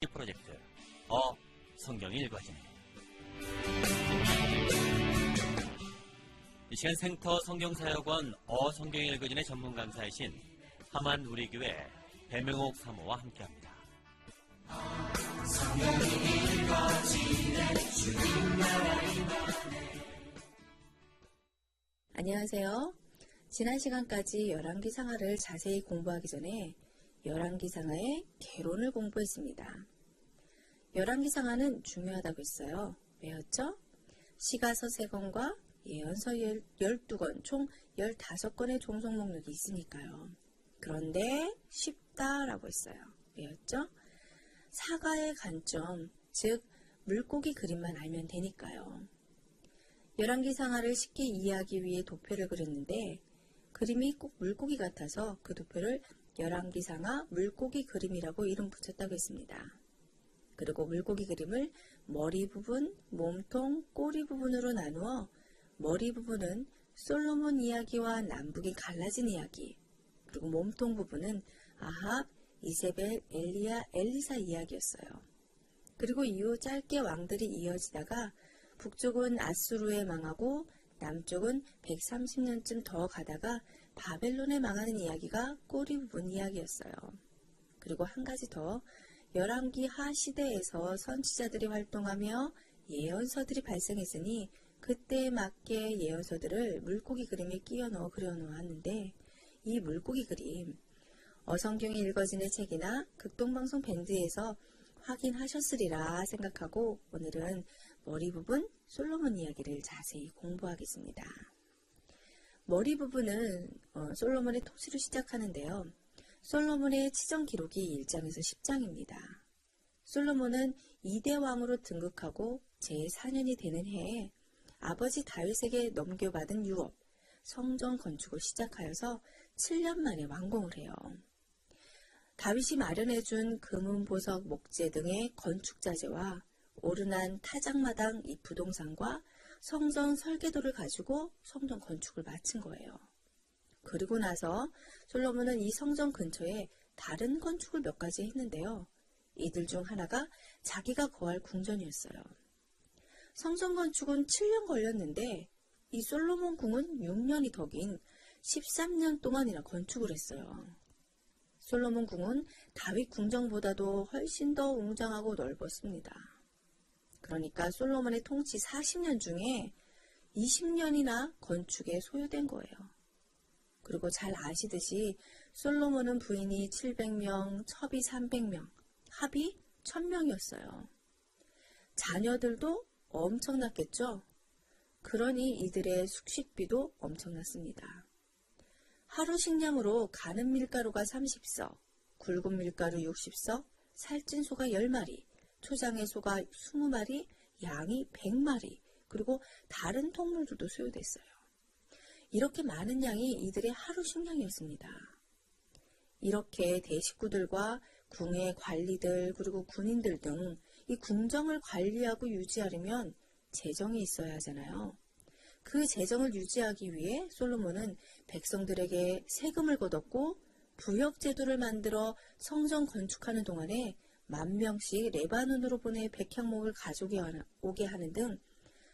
프로젝트 성경이 읽어지네. 이 시간 생터 성경사역원 성경이 읽어지네 전문 강사이신 하만 우리교회 배명옥 사모와 함께합니다. 성경이 읽어지네 주님 나라의 밤에. 안녕하세요. 지난 시간까지 열왕기상하를 자세히 공부하기 전에 열왕기상하의 개론을 공부했습니다. 열왕기상하는 중요하다고 했어요. 왜였죠? 시가서 3권과 예언서 12권, 총 15권의 종속 목록이 있으니까요. 그런데 쉽다라고 했어요. 왜였죠? 사과의 관점, 즉 물고기 그림만 알면 되니까요. 열왕기상하를 쉽게 이해하기 위해 도표를 그렸는데 그림이 꼭 물고기 같아서 그 도표를 열왕기상하 물고기 그림이라고 이름 붙였다고 했습니다. 그리고 물고기 그림을 머리 부분, 몸통, 꼬리 부분으로 나누어 머리 부분은 솔로몬 이야기와 남북이 갈라진 이야기, 그리고 몸통 부분은 아합, 이세벨, 엘리야, 엘리사 이야기였어요. 그리고 이후 짧게 왕들이 이어지다가 북쪽은 아수르에 망하고 남쪽은 130년쯤 더 가다가 바벨론에 망하는 이야기가 꼬리 부분 이야기였어요. 그리고 한 가지 더, 열왕기하 시대에서 선지자들이 활동하며 예언서들이 발생했으니 그때에 맞게 예언서들을 물고기 그림에 끼워 넣어 그려놓았는데 이 물고기 그림, 성경이 읽어지는 책이나 극동방송 밴드에서 확인하셨으리라 생각하고 오늘은 머리 부분 솔로몬 이야기를 자세히 공부하겠습니다. 머리 부분은 솔로몬의 토지로 시작하는데요. 솔로몬의 치정 기록이 1장에서 10장입니다. 솔로몬은 2대 왕으로 등극하고 제4년이 되는 해에 아버지 다윗에게 넘겨받은 유업, 성전 건축을 시작하여서 7년 만에 완공을 해요. 다윗이 마련해준 금은 보석 목재 등의 건축 자재와 오르난 타작마당 이 부동산과 성전 설계도를 가지고 성전 건축을 마친 거예요. 그리고 나서 솔로몬은 이 성전 근처에 다른 건축을 몇 가지 했는데요. 이들 중 하나가 자기가 거할 궁전이었어요. 성전 건축은 7년 걸렸는데 이 솔로몬 궁은 6년이 더 긴 13년 동안이나 건축을 했어요. 솔로몬 궁은 다윗 궁전보다도 훨씬 더 웅장하고 넓었습니다. 그러니까 솔로몬의 통치 40년 중에 20년이나 건축에 소요된 거예요. 그리고 잘 아시듯이 솔로몬은 부인이 700명, 첩이 300명, 합이 1000명이었어요. 자녀들도 엄청났겠죠? 그러니 이들의 숙식비도 엄청났습니다. 하루 식량으로 가는 밀가루가 30석, 굵은 밀가루 60석, 살찐 소가 10마리, 초장의 소가 20마리, 양이 100마리, 그리고 다른 통물들도 소요됐어요. 이렇게 많은 양이 이들의 하루 식량이었습니다. 이렇게 대식구들과 궁의 관리들 그리고 군인들 등 이 궁정을 관리하고 유지하려면 재정이 있어야 하잖아요. 그 재정을 유지하기 위해 솔로몬은 백성들에게 세금을 걷었고 부역제도를 만들어 성전 건축하는 동안에 10,000명씩 레바논으로 보내 백향목을 가져오게 하는 등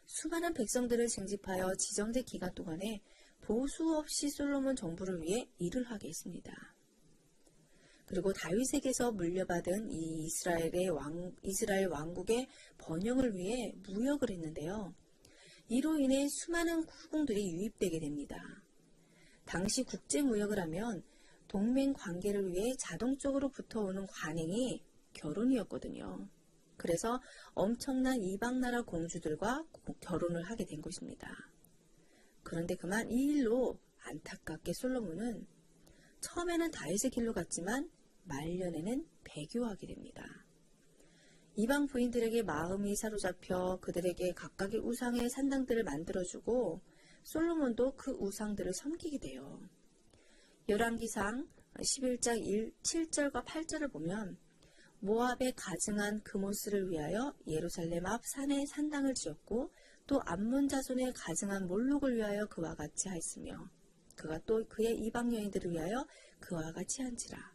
수많은 백성들을 징집하여 지정된 기간 동안에 보수 없이 솔로몬 정부를 위해 일을 하게 했습니다. 그리고 다윗에게서 물려받은 이 이스라엘 왕국의 번영을 위해 무역을 했는데요. 이로 인해 수많은 후궁들이 유입되게 됩니다. 당시 국제무역을 하면 동맹 관계를 위해 자동적으로 붙어오는 관행이 결혼이었거든요. 그래서 엄청난 이방나라 공주들과 결혼을 하게 된 것입니다. 그런데 그만 이 일로 안타깝게 솔로몬은 처음에는 다윗의 길로 갔지만 말년에는 배교하게 됩니다. 이방 부인들에게 마음이 사로잡혀 그들에게 각각의 우상의 산당들을 만들어주고 솔로몬도 그 우상들을 섬기게 돼요. 열왕기상 11장 7절과 8절을 보면 모압에 가증한 그모스를 위하여 예루살렘 앞 산에 산당을 지었고 또 암몬 자손에 가증한 몰록을 위하여 그와 같이 하였으며 그가 또 그의 이방 여인들을 위하여 그와 같이 한지라.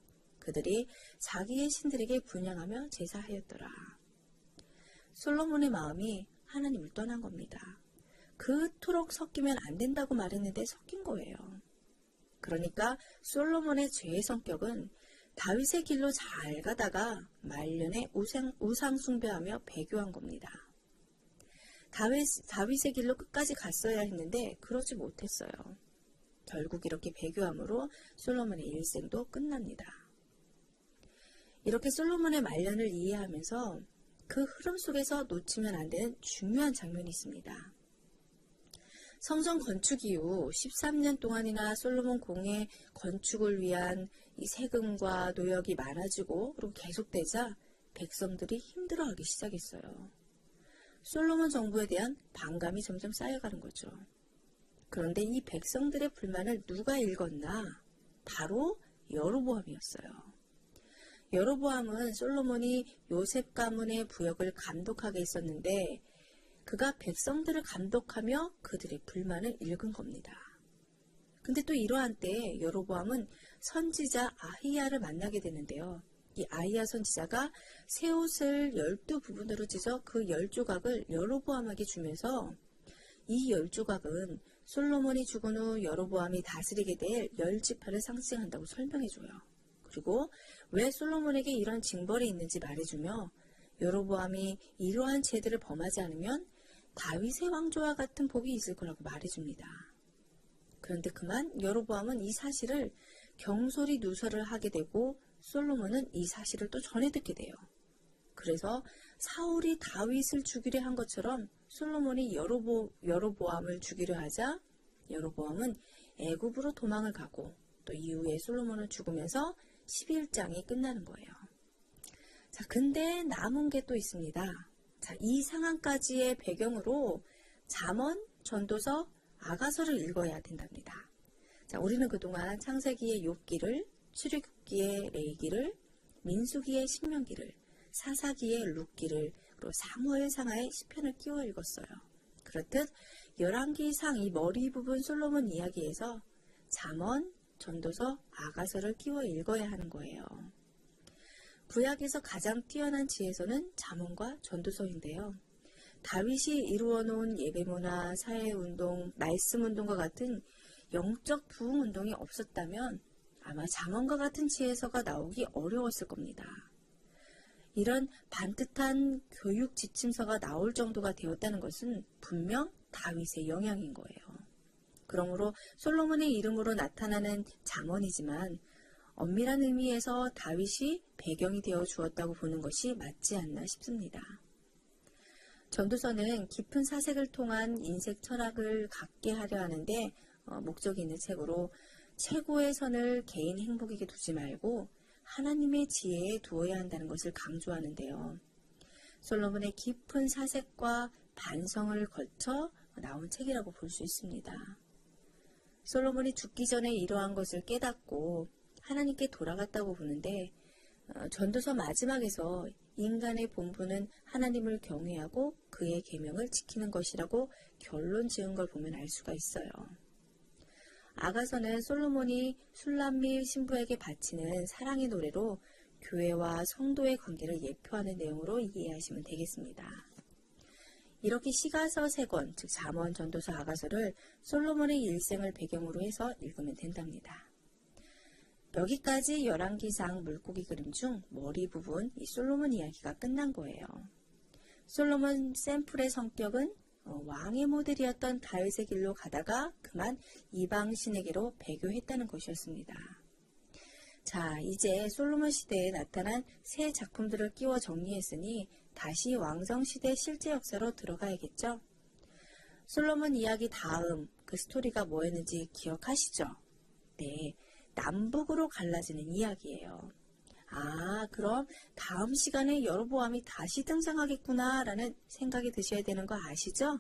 그들이 자기의 신들에게 분향하며 제사하였더라. 솔로몬의 마음이 하나님을 떠난 겁니다. 그토록 섞이면 안 된다고 말했는데 섞인 거예요. 그러니까 솔로몬의 죄의 성격은 다윗의 길로 잘 가다가 말년에 우상 숭배하며 배교한 겁니다. 다윗의 길로 끝까지 갔어야 했는데 그러지 못했어요. 결국 이렇게 배교함으로 솔로몬의 일생도 끝납니다. 이렇게 솔로몬의 말년을 이해하면서 그 흐름 속에서 놓치면 안 되는 중요한 장면이 있습니다. 성전 건축 이후 13년 동안이나 솔로몬 공의 건축을 위한 이 세금과 노역이 많아지고 그리고 계속되자 백성들이 힘들어하기 시작했어요. 솔로몬 정부에 대한 반감이 점점 쌓여가는 거죠. 그런데 이 백성들의 불만을 누가 읽었나? 바로 여로보암이었어요. 여로보암은 솔로몬이 요셉 가문의 부역을 감독하게 했었는데 그가 백성들을 감독하며 그들의 불만을 읽은 겁니다. 근데 또 이러한 때에 여로보암은 선지자 아히야를 만나게 되는데요. 이 아히야 선지자가 새 옷을 12부분으로 찢어 그 10조각을 여로보암에게 주면서 이 10조각은 솔로몬이 죽은 후 여로보암이 다스리게 될 10지파를 상징한다고 설명해줘요. 그리고 왜 솔로몬에게 이런 징벌이 있는지 말해주며 여로보암이 이러한 죄들을 범하지 않으면 다윗의 왕조와 같은 복이 있을 거라고 말해줍니다. 그런데 그만 여로보암은 이 사실을 경솔히 누설을 하게 되고 솔로몬은 이 사실을 또 전해 듣게 돼요. 그래서 사울이 다윗을 죽이려 한 것처럼 솔로몬이 여로보암을 죽이려 하자 여로보암은 애굽으로 도망을 가고 또 이후에 솔로몬은 죽으면서 11장이 끝나는 거예요. 자, 근데 남은 게 또 있습니다. 자, 이 상황까지의 배경으로 잠언, 전도서, 아가서를 읽어야 된답니다. 자, 우리는 그동안 창세기의 욥기를, 출애굽기의 레위기를, 민수기의 신명기를, 사사기의 룻기를, 그리고 사무엘상하의 시편을 끼워 읽었어요. 그렇듯 열왕기상 이 머리 부분 솔로몬 이야기에서 잠언, 전도서, 아가서를 끼워 읽어야 하는 거예요. 구약에서 가장 뛰어난 지혜서는 잠언과 전도서인데요. 다윗이 이루어놓은 예배문화, 사회운동, 말씀운동과 같은 영적 부흥운동이 없었다면 아마 잠언과 같은 지혜서가 나오기 어려웠을 겁니다. 이런 반듯한 교육 지침서가 나올 정도가 되었다는 것은 분명 다윗의 영향인 거예요. 그러므로 솔로몬의 이름으로 나타나는 잠언이지만 엄밀한 의미에서 다윗이 배경이 되어 주었다고 보는 것이 맞지 않나 싶습니다. 전도서는 깊은 사색을 통한 인생 철학을 갖게 하려 하는데 목적이 있는 책으로 최고의 선을 개인 행복에게 두지 말고 하나님의 지혜에 두어야 한다는 것을 강조하는데요. 솔로몬의 깊은 사색과 반성을 거쳐 나온 책이라고 볼 수 있습니다. 솔로몬이 죽기 전에 이러한 것을 깨닫고 하나님께 돌아갔다고 보는데 전도서 마지막에서 인간의 본분은 하나님을 경외하고 그의 계명을 지키는 것이라고 결론 지은 걸 보면 알 수가 있어요. 아가서는 솔로몬이 술람미 신부에게 바치는 사랑의 노래로 교회와 성도의 관계를 예표하는 내용으로 이해하시면 되겠습니다. 이렇게 시가서 3권, 즉 잠언, 전도서, 아가서를 솔로몬의 일생을 배경으로 해서 읽으면 된답니다. 여기까지 열왕기상 물고기 그림 중 머리 부분 이 솔로몬 이야기가 끝난 거예요. 솔로몬 샘플의 성격은 왕의 모델이었던 다윗의 길로 가다가 그만 이방 신에게로 배교했다는 것이었습니다. 자, 이제 솔로몬 시대에 나타난 새 작품들을 끼워 정리했으니 다시 왕정시대 실제 역사로 들어가야겠죠? 솔로몬 이야기 다음 그 스토리가 뭐였는지 기억하시죠? 네, 남북으로 갈라지는 이야기예요. 아, 그럼 다음 시간에 여로보암이 다시 등장하겠구나 라는 생각이 드셔야 되는 거 아시죠?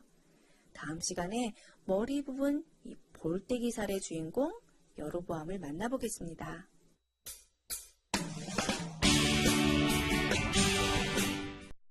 다음 시간에 머리 부분 이 볼때기 살의 주인공 여로보암을 만나보겠습니다.